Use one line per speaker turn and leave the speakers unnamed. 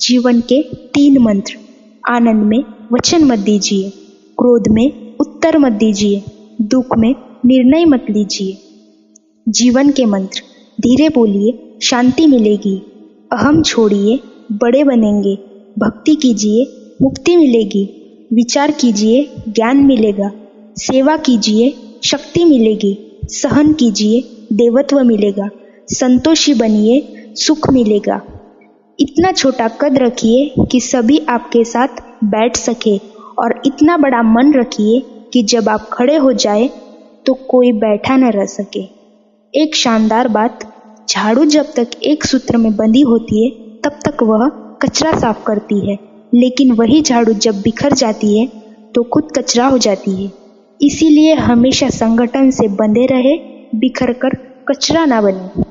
जीवन के 3 मंत्र। आनंद में वचन मत दीजिए, क्रोध में उत्तर मत दीजिए, दुख में निर्णय मत लीजिए। जीवन के मंत्र। धीरे बोलिए, शांति मिलेगी। अहम छोड़िए, बड़े बनेंगे। भक्ति कीजिए, मुक्ति मिलेगी। विचार कीजिए, ज्ञान मिलेगा। सेवा कीजिए, शक्ति मिलेगी। सहन कीजिए, देवत्व मिलेगा। संतोषी बनिए, सुख मिलेगा। इतना छोटा कद रखिए कि सभी आपके साथ बैठ सके, और इतना बड़ा मन रखिए कि जब आप खड़े हो जाए तो कोई बैठा न रह सके। एक शानदार बात, झाड़ू जब तक एक सूत्र में बंधी होती है तब तक वह कचरा साफ करती है, लेकिन वही झाड़ू जब बिखर जाती है तो खुद कचरा हो जाती है। इसीलिए हमेशा संगठन से बंधे रहे, बिखर कर कचरा ना बने।